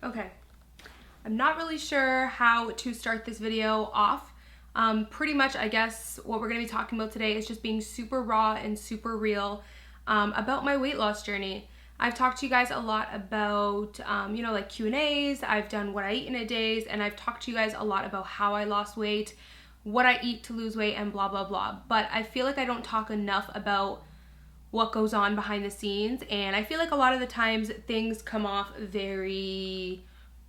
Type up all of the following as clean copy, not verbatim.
Okay, I'm not really sure how to start this video off. Pretty much, I guess, what we're going to be talking about today is just being super raw and super real about my weight loss journey. I've talked to you guys a lot about, like Q&As. I've done what I eat in a day, and I've talked to you guys a lot about how I lost weight, what I eat to lose weight, and blah, blah, blah. But I feel like I don't talk enough about what goes on behind the scenes, and I feel like a lot of the times things come off very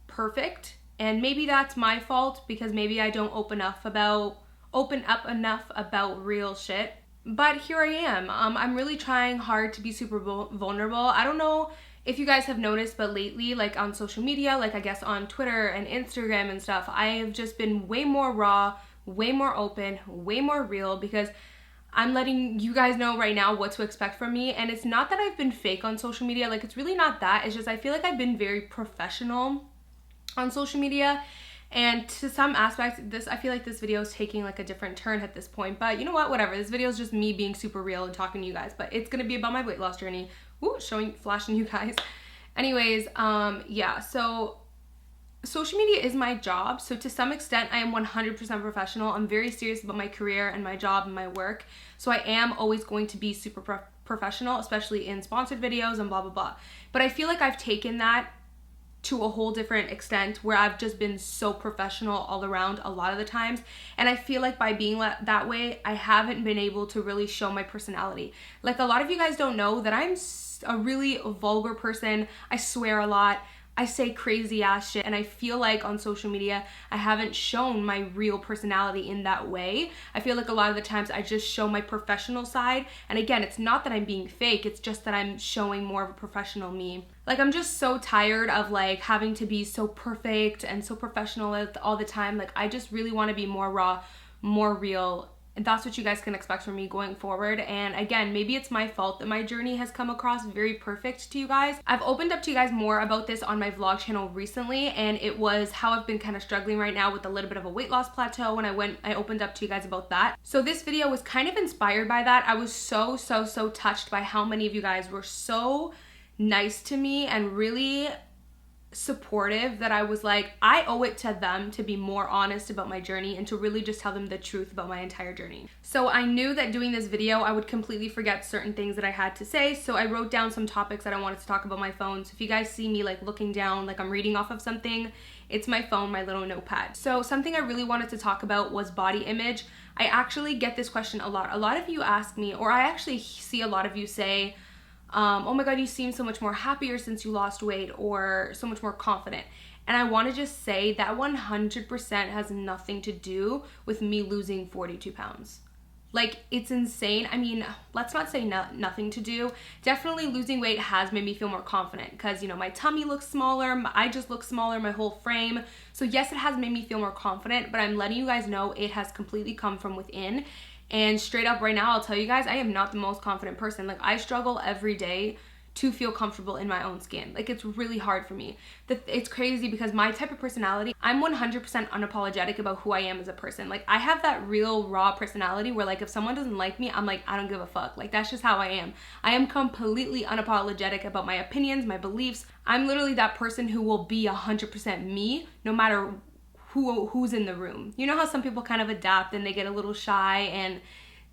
perfect, and maybe that's my fault because maybe I don't open up enough about real shit. But here I am. I'm really trying hard to be super vulnerable. I don't know if you guys have noticed, but lately, like on social media, like I guess on Twitter and Instagram and stuff, I have just been way more raw, way more open, way more real, because I'm letting you guys know right now what to expect from me. And it's not that I've been fake on social media. Like, it's really not that. It's just I feel like I've been very professional on social media, and to some aspects I feel like this video is taking like a different turn at this point, but you know what, whatever. This video is just me being super real and talking to you guys, but it's gonna be about my weight loss journey. Ooh, flashing you guys. Anyways, yeah, so social media is my job, so to some extent I am 100% professional. I'm very serious about my career and my job and my work, so I am always going to be super professional, especially in sponsored videos and blah blah blah. But I feel like I've taken that to a whole different extent where I've just been so professional all around a lot of the times, and I feel like by being that way, I haven't been able to really show my personality. Like, a lot of you guys don't know that I'm a really vulgar person. I swear a lot. I say crazy ass shit, and I feel like on social media I haven't shown my real personality in that way. I feel like a lot of the times I just show my professional side, and again, it's not that I'm being fake, it's just that I'm showing more of a professional me. Like, I'm just so tired of like having to be so perfect and so professional all the time. Like, I just really want to be more raw, more real. And that's what you guys can expect from me going forward. And again, maybe it's my fault that my journey has come across very perfect to you guys. I've opened up to you guys more about this on my vlog channel recently, and it was how I've been kind of struggling right now with a little bit of a weight loss plateau, when I opened up to you guys about that. So this video was kind of inspired by that. I was so touched by how many of you guys were so nice to me and really supportive, that I was like, I owe it to them to be more honest about my journey and to really just tell them the truth about my entire journey. So I knew that doing this video I would completely forget certain things that I had to say, so I wrote down some topics that I wanted to talk about my phone. So if you guys see me like looking down like I'm reading off of something, it's my phone, my little notepad. So something I really wanted to talk about was body image. I actually get this question a lot. A lot of you ask me, or I actually see a lot of you say, oh my god, you seem so much more happier since you lost weight, or so much more confident. And I want to just say that 100% has nothing to do with me losing 42 pounds. Like, it's insane. I mean, let's not say nothing to do. Definitely losing weight has made me feel more confident, because, you know, my tummy looks smaller, I just look smaller, my whole frame. So yes, it has made me feel more confident, but I'm letting you guys know it has completely come from within. And straight up right now, I'll tell you guys, I am not the most confident person. Like, I struggle every day to feel comfortable in my own skin. Like, it's really hard for me. It's crazy because my type of personality, I'm 100% unapologetic about who I am as a person. Like, I have that real raw personality where, like, if someone doesn't like me, I'm like, I don't give a fuck. Like, that's just how I am. I am completely unapologetic about my opinions, my beliefs. I'm literally that person who will be 100% me, no matter who's in the room. You know how some people kind of adapt and they get a little shy and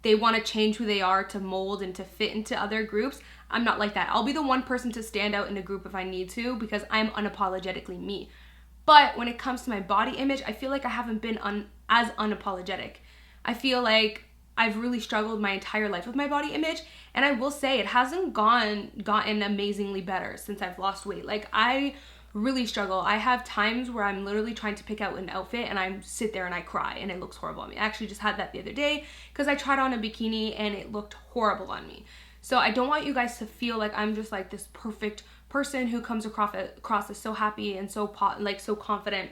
they want to change who they are to mold and to fit into other groups? I'm not like that. I'll be the one person to stand out in a group if I need to, because I'm unapologetically me. But when it comes to my body image, I feel like I haven't been as unapologetic. I feel like I've really struggled my entire life with my body image, and I will say it hasn't gotten amazingly better since I've lost weight. Like, I really struggle. I have times where I'm literally trying to pick out an outfit and I sit there and I cry and it looks horrible on me. I actually just had that the other day because I tried on a bikini and it looked horrible on me. So I don't want you guys to feel like I'm just like this perfect person who comes across as so happy and so confident.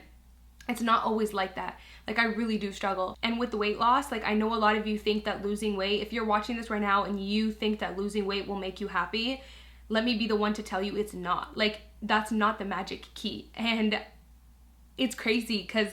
It's not always like that. Like, I really do struggle. And with the weight loss, like, I know a lot of you think that losing weight, if you're watching this right now and you think that losing weight will make you happy, let me be the one to tell you it's not. Like, that's not the magic key. And it's crazy because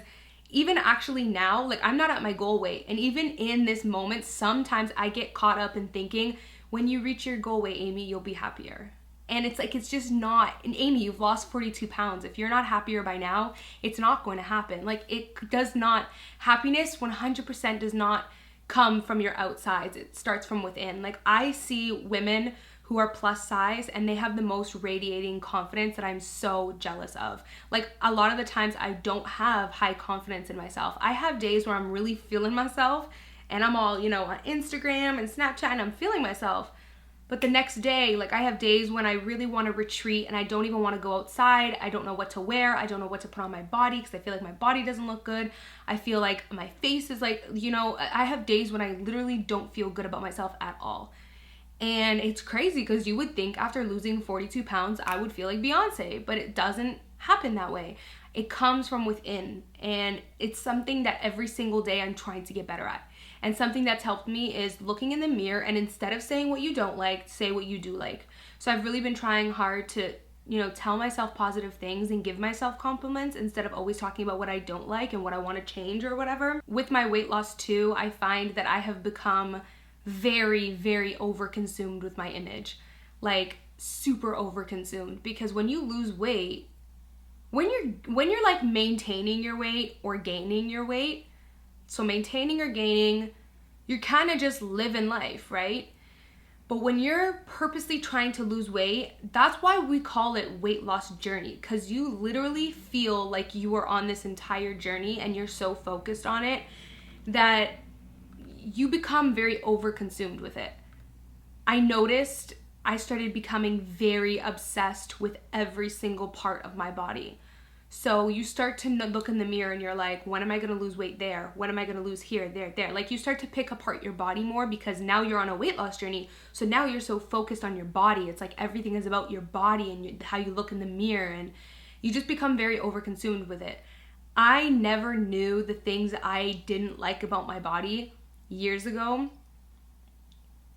even actually now, like, I'm not at my goal weight. And even in this moment, sometimes I get caught up in thinking, when you reach your goal weight, Amy, you'll be happier. And it's like, it's just not. And Amy, you've lost 42 pounds. If you're not happier by now, it's not going to happen. Like, it does not, happiness 100% does not come from your outsides. It starts from within. Like, I see women who are plus size and they have the most radiating confidence that I'm so jealous of. Like, a lot of the times I don't have high confidence in myself. I have days where I'm really feeling myself and I'm all, you know, on Instagram and Snapchat and I'm feeling myself. But the next day, like, I have days when I really want to retreat and I don't even want to go outside. I don't know what to wear. I don't know what to put on my body because I feel like my body doesn't look good. I feel like my face is like, you know, I have days when I literally don't feel good about myself at all. And it's crazy because you would think after losing 42 pounds, I would feel like Beyonce, but it doesn't happen that way. It comes from within, and it's something that every single day I'm trying to get better at. And something that's helped me is looking in the mirror and instead of saying what you don't like, say what you do like. So I've really been trying hard to, you know, tell myself positive things and give myself compliments instead of always talking about what I don't like and what I want to change or whatever. With my weight loss too, I find that I have become very, very overconsumed with my image. Like, super overconsumed, because when you lose weight, when you're like maintaining your weight or gaining your weight, so maintaining or gaining, you're kind of just living life, right? But when you're purposely trying to lose weight, that's why we call it weight loss journey, because you literally feel like you are on this entire journey and you're so focused on it that you become very overconsumed with it. I noticed I started becoming very obsessed with every single part of my body. So you start to look in the mirror and you're like, when am I going to lose weight there? When am I going to lose here, there? Like, you start to pick apart your body more because now you're on a weight loss journey. So now you're so focused on your body. It's like everything is about your body and how you look in the mirror, and you just become very overconsumed with it. I never knew the things I didn't like about my body years ago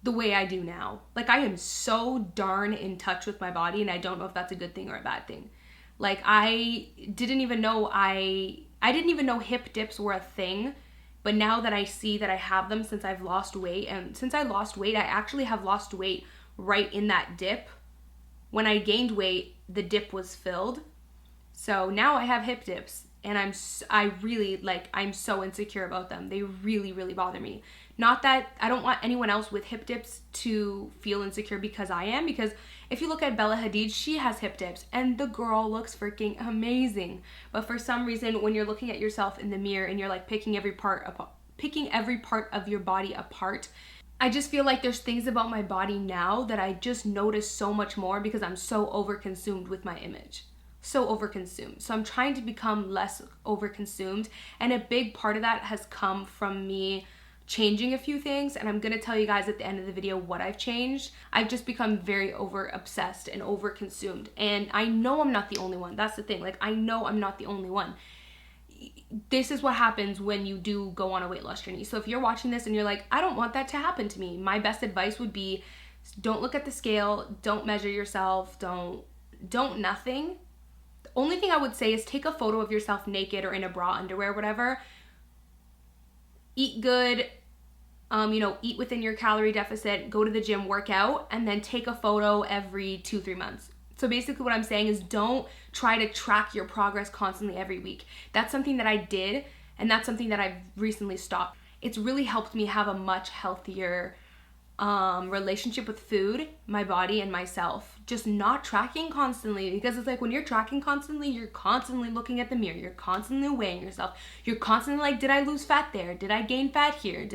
the way I do now. Like, I am so darn in touch with my body, and I don't know if that's a good thing or a bad thing. Like, I didn't even know hip dips were a thing, but now that I see that I have them since I've lost weight, and since I lost weight, I actually have lost weight right in that dip. When I gained weight, the dip was filled. So now I have hip dips, and I'm so insecure about them. They really, really bother me. Not that I don't want anyone else with hip dips to feel insecure because I am, because if you look at Bella Hadid, she has hip dips and the girl looks freaking amazing. But for some reason, when you're looking at yourself in the mirror and you're like picking every part of your body apart, I just feel like there's things about my body now that I just notice so much more because I'm so overconsumed with my image. So overconsumed. So I'm trying to become less overconsumed, and a big part of that has come from me changing a few things, and I'm gonna tell you guys at the end of the video what I've changed. I've just become very over obsessed and over consumed, and I know I'm not the only one. That's the thing. Like, I know I'm not the only one. This is what happens when you do go on a weight loss journey. So if you're watching this and you're like, I don't want that to happen to me, my best advice would be, don't look at the scale, don't measure yourself, don't nothing. The only thing I would say is take a photo of yourself naked or in a bra, underwear, whatever. Eat good, eat within your calorie deficit, go to the gym, work out, and then take a photo every 2-3 months. So basically what I'm saying is, don't try to track your progress constantly every week. That's something that I did, and that's something that I've recently stopped. It's really helped me have a much healthier relationship with food, my body, and myself. Just not tracking constantly, because it's like when you're tracking constantly, you're constantly looking at the mirror, you're constantly weighing yourself, you're constantly like, did I lose fat there? Did I gain fat here?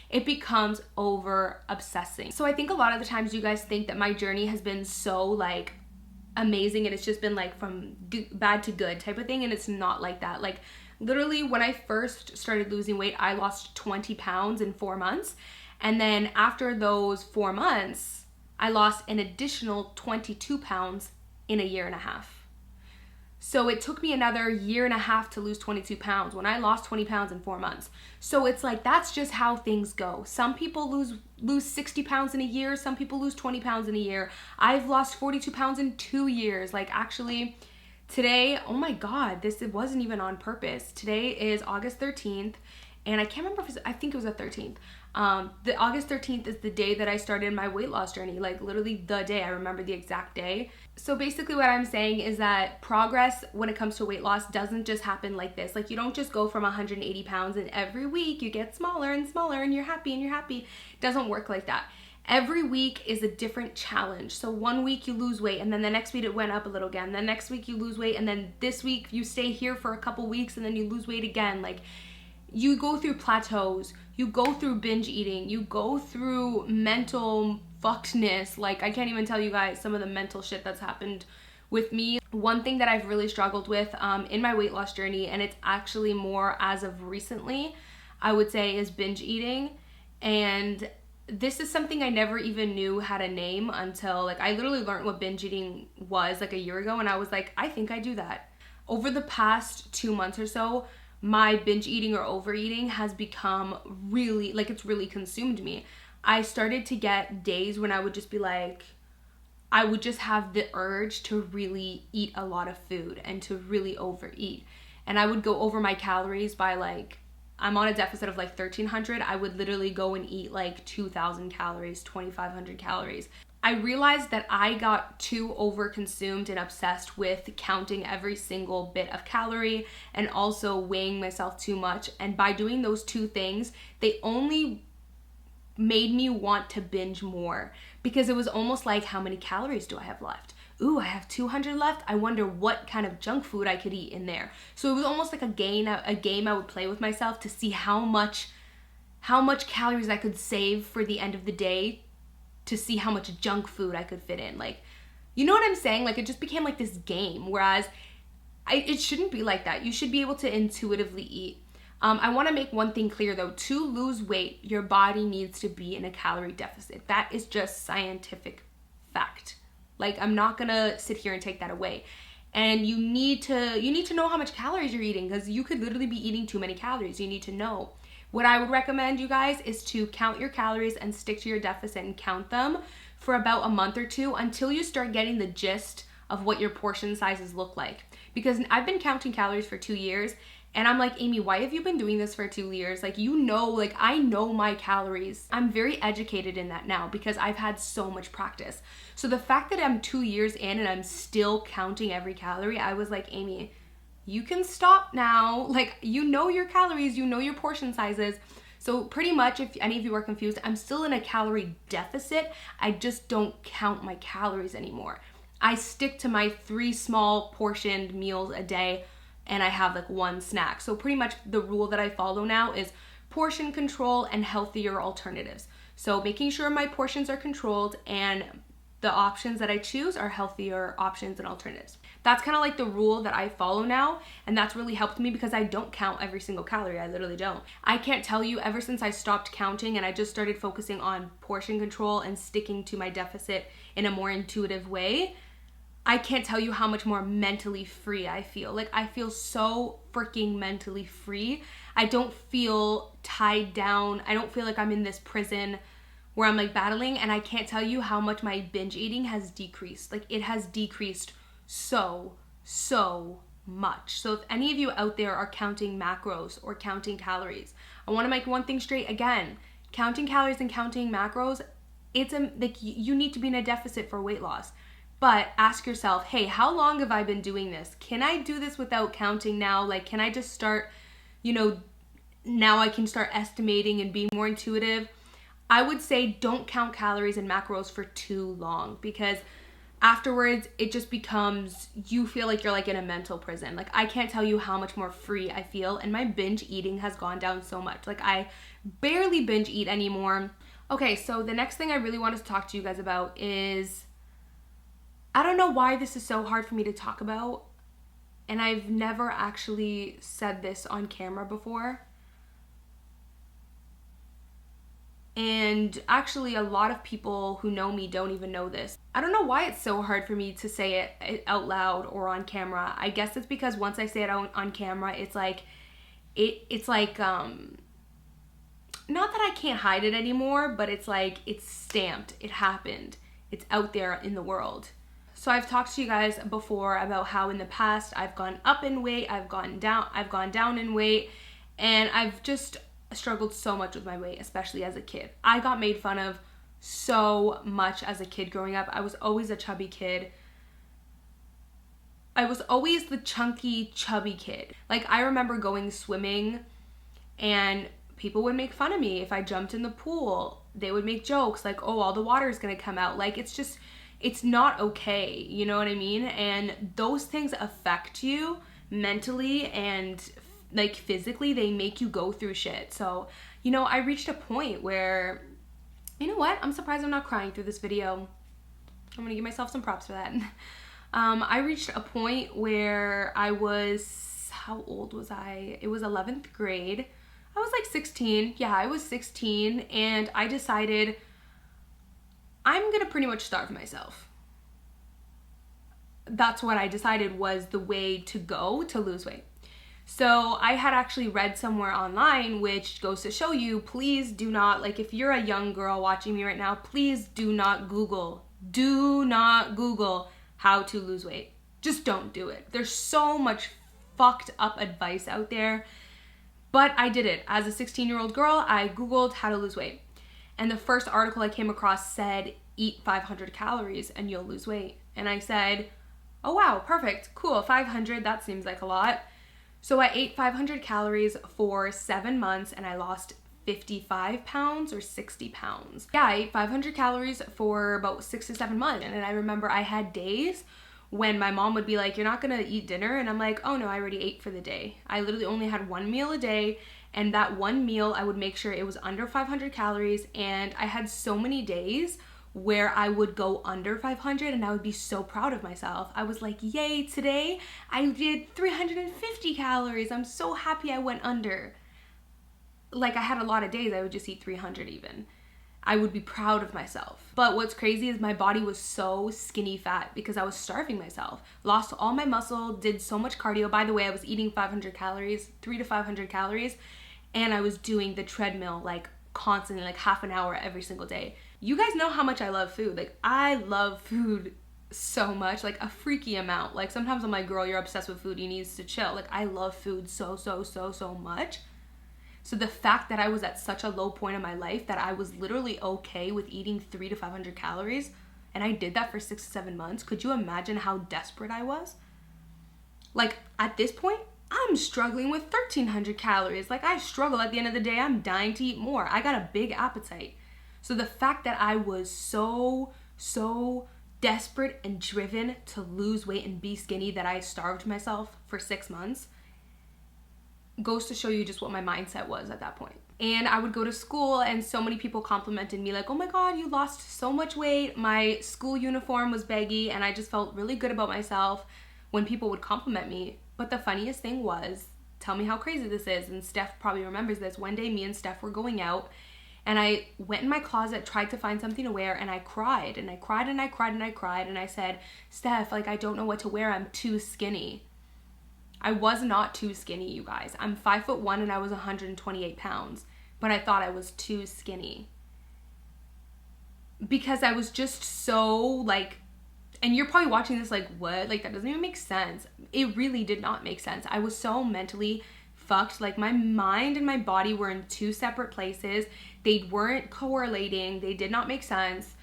It becomes over obsessing. So I think a lot of the times you guys think that my journey has been so like amazing and it's just been like from bad to good type of thing, and it's not like that. Like, literally when I first started losing weight, I lost 20 pounds in 4 months. And then after those 4 months, I lost an additional 22 pounds in a year and a half. So it took me another year and a half to lose 22 pounds when I lost 20 pounds in 4 months. So it's like, that's just how things go. Some people lose 60 pounds in a year. Some people lose 20 pounds in a year. I've lost 42 pounds in 2 years. Like, actually, today, oh my God, it wasn't even on purpose. Today is August 13th. And I can't remember I think it was the 13th. The August 13th is the day that I started my weight loss journey, like literally the day. I remember the exact day. So basically what I'm saying is that progress when it comes to weight loss doesn't just happen like this. Like you don't just go from 180 pounds and every week you get smaller and smaller and you're happy and you're happy. It doesn't work like that. Every week is a different challenge. So one week you lose weight and then the next week it went up a little again. The next week you lose weight and then this week you stay here for a couple weeks and then you lose weight again. Like you go through plateaus, you go through binge eating, you go through mental fuckedness. Like I can't even tell you guys some of the mental shit that's happened with me. One thing that I've really struggled with in my weight loss journey, and it's actually more as of recently, I would say, is binge eating. And this is something I never even knew had a name until like I literally learned what binge eating was like a year ago, and I was like, I think I do that. Over the past 2 months or so, my binge eating or overeating has become really, like it's really consumed me. I started to get days when I would just be like, I would just have the urge to really eat a lot of food and to really overeat. And I would go over my calories by like, I'm on a deficit of like 1,300. I would literally go and eat like 2,000 calories, 2,500 calories. I realized that I got too overconsumed and obsessed with counting every single bit of calorie and also weighing myself too much. And by doing those two things, they only made me want to binge more because it was almost like, how many calories do I have left? Ooh, I have 200 left. I wonder what kind of junk food I could eat in there. So it was almost like a game I would play with myself to see how much calories I could save for the end of the day, to see how much junk food I could fit in. Like, you know what I'm saying? Like it just became like this game, whereas it shouldn't be like that. You should be able to intuitively eat. I want to make one thing clear though. To lose weight, your body needs to be in a calorie deficit. That is just scientific fact. Like I'm not gonna sit here and take that away. And you need to know how much calories you're eating, because you could literally be eating too many calories. You need to know. What I would recommend you guys is to count your calories and stick to your deficit and count them for about a month or two until you start getting the gist of what your portion sizes look like. Because I've been counting calories for 2 years and I'm like, Amy, why have you been doing this for 2 years? Like, you know, like I know my calories. I'm very educated in that now because I've had so much practice. So the fact that I'm 2 years in and I'm still counting every calorie, I was like, Amy, you can stop now. Like, you know your calories, you know your portion sizes. So pretty much, if any of you are confused, I'm still in a calorie deficit. I just don't count my calories anymore. I stick to my 3 small portioned meals a day and I have like 1 snack. So pretty much the rule that I follow now is portion control and healthier alternatives. So making sure my portions are controlled and the options that I choose are healthier options and alternatives. That's kind of like the rule that I follow now, and that's really helped me because I don't count every single calorie. I literally don't. I can't tell you, ever since I stopped counting and I just started focusing on portion control and sticking to my deficit in a more intuitive way, I can't tell you how much more mentally free I feel. Like, I feel so freaking mentally free. I don't feel tied down. I don't feel like I'm in this prison where I'm like battling, and I can't tell you how much my binge eating has decreased. Like, it has decreased so much. So if any of you out there are counting macros or counting calories, I want to make one thing straight again. Counting calories and counting macros, it's like you need to be in a deficit for weight loss. But ask yourself, hey, how long have I been doing this? Can I do this without counting now? Like, can I just start, now I can start estimating and being more intuitive? I would say don't count calories and macros for too long, because afterwards it just becomes, you feel like you're like in a mental prison. Like, I can't tell you how much more free I feel, and my binge eating has gone down so much. Like, I barely binge eat anymore. Okay, so the next thing I really wanted to talk to you guys about is, I don't know why this is so hard for me to talk about, and I've never actually said this on camera before. And actually, a lot of people who know me don't even know this. I don't know why it's so hard for me to say it out loud or on camera. I guess it's because once I say it on camera, it's like, not that I can't hide it anymore, but it's like, it's stamped, it happened, it's out there in the world. So I've talked to you guys before about how in the past I've gone up in weight, I've gone down in weight, and I've just struggled so much with my weight, especially as a kid. I got made fun of so much as a kid growing up. I was always a chubby kid. I was always the chunky, chubby kid. Like, I remember going swimming and people would make fun of me if I jumped in the pool. They would make jokes like, oh, all the water is gonna come out. Like, it's not okay, you know what I mean? And those things affect you mentally and like physically. They make you go through shit. So, you know, I reached a point where, you know what? I'm surprised I'm not crying through this video. I'm gonna give myself some props for that. I reached a point where I was, how old was I? It was 11th grade. I was like 16. Yeah, I was 16, and I decided I'm gonna pretty much starve myself. That's what I decided was the way to go to lose weight. So I had actually read somewhere online, which goes to show you, please do not, like, if you're a young girl watching me right now, please do not Google how to lose weight. Just don't do it. There's so much fucked up advice out there. But I did it. As a 16-year-old girl, I Googled how to lose weight. And the first article I came across said, eat 500 calories and you'll lose weight. And I said, oh wow, perfect, cool, 500, that seems like a lot. So I ate 500 calories for 7 months and I lost 55 pounds or 60 pounds. Yeah, I ate 500 calories for about 6 to 7 months. And I remember I had days when my mom would be like, you're not gonna eat dinner? And I'm like, oh no, I already ate for the day. I literally only had one meal a day, and that one meal I would make sure it was under 500 calories. And I had so many days where I would go under 500 and I would be so proud of myself. I was like, yay, today I did 350 calories. I'm so happy I went under. Like, I had a lot of days I would just eat 300 even. I would be proud of myself. But what's crazy is my body was so skinny fat because I was starving myself. Lost all my muscle, did so much cardio. By the way, I was eating 500 calories, 300 to 500 calories, and I was doing the treadmill like constantly, like half an hour every single day. You guys know how much I love food. Like, I love food so much, like a freaky amount. Like, sometimes I'm like, girl, you're obsessed with food, you need to chill. Like, I love food so much. So the fact that I was at such a low point in my life that I was literally okay with eating 300 to 500 calories, and I did that for 6 to 7 months, could you imagine how desperate I was? Like, at this point, I'm struggling with 1,300 calories. Like, I struggle at the end of the day. I'm dying to eat more. I got a big appetite. So the fact that I was so desperate and driven to lose weight and be skinny that I starved myself for 6 months goes to show you just what my mindset was at that point. And I would go to school and so many people complimented me like, oh my God, you lost so much weight. My school uniform was baggy and I just felt really good about myself when people would compliment me. But the funniest thing was, tell me how crazy this is, and Steph probably remembers this, one day me and Steph were going out and I went in my closet, tried to find something to wear, and I cried and I cried and I cried and I cried and I said, Steph, like, I don't know what to wear, I'm too skinny. I was not too skinny, you guys. I'm 5'1" and I was 128 pounds, but I thought I was too skinny because I was just so like, and you're probably watching this like, what? Like, that doesn't even make sense. It really did not make sense. I was so mentally fucked. Like, my mind and my body were in two separate places. They weren't correlating. They did not make sense.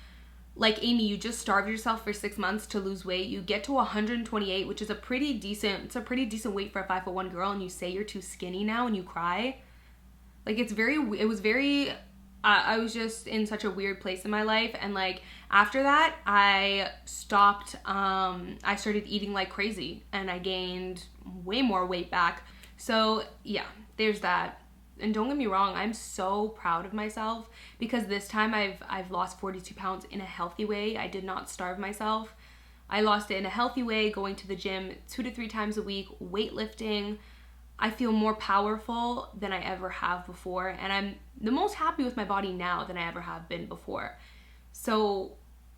Like, Amy, you just starved yourself for 6 months to lose weight. You get to 128, which is a pretty decent weight for a 5'1" girl, and you say you're too skinny now and you cry. Like, I was just in such a weird place in my life. And like, after that, I stopped, I started eating like crazy and I gained way more weight back. So yeah, there's that. And don't get me wrong, I'm so proud of myself because this time I've lost 42 pounds in a healthy way. I did not starve myself. I lost it in a healthy way, going to the gym 2 to 3 times a week, weightlifting. I feel more powerful than I ever have before, and I'm the most happy with my body now than I ever have been before. So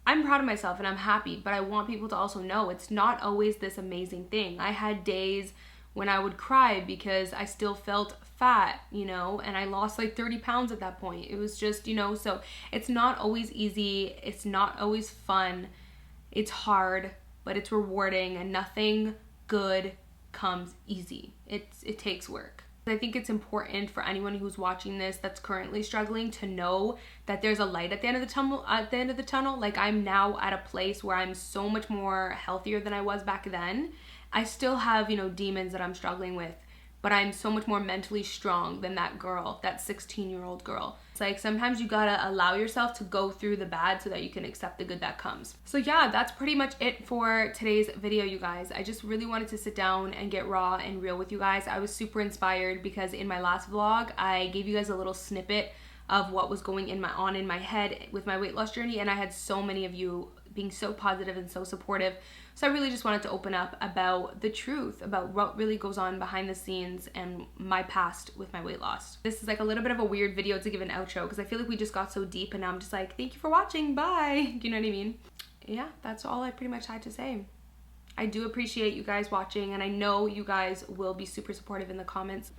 I'm proud of myself and I'm happy, but I want people to also know it's not always this amazing thing. I had days when I would cry because I still felt fat, you know, and I lost like 30 pounds at that point. It was just, you know, so it's not always easy. It's not always fun. It's hard, but it's rewarding, and nothing good comes easy. It takes work. I think it's important for anyone who's watching this that's currently struggling to know that there's a light at the end of the tunnel. Like, I'm now at a place where I'm so much more healthier than I was back then. I still have, you know, demons that I'm struggling with, but I'm so much more mentally strong than that girl, that 16-year-old girl. It's like sometimes you gotta allow yourself to go through the bad so that you can accept the good that comes. So yeah, that's pretty much it for today's video, you guys. I just really wanted to sit down and get raw and real with you guys. I was super inspired because in my last vlog, I gave you guys a little snippet of what was going on in my head with my weight loss journey, and I had so many of you being so positive and so supportive. So I really just wanted to open up about the truth, about what really goes on behind the scenes and my past with my weight loss. This is like a little bit of a weird video to give an outro because I feel like we just got so deep and now I'm just like, thank you for watching, bye. You know what I mean? Yeah, that's all I pretty much had to say. I do appreciate you guys watching, and I know you guys will be super supportive in the comments.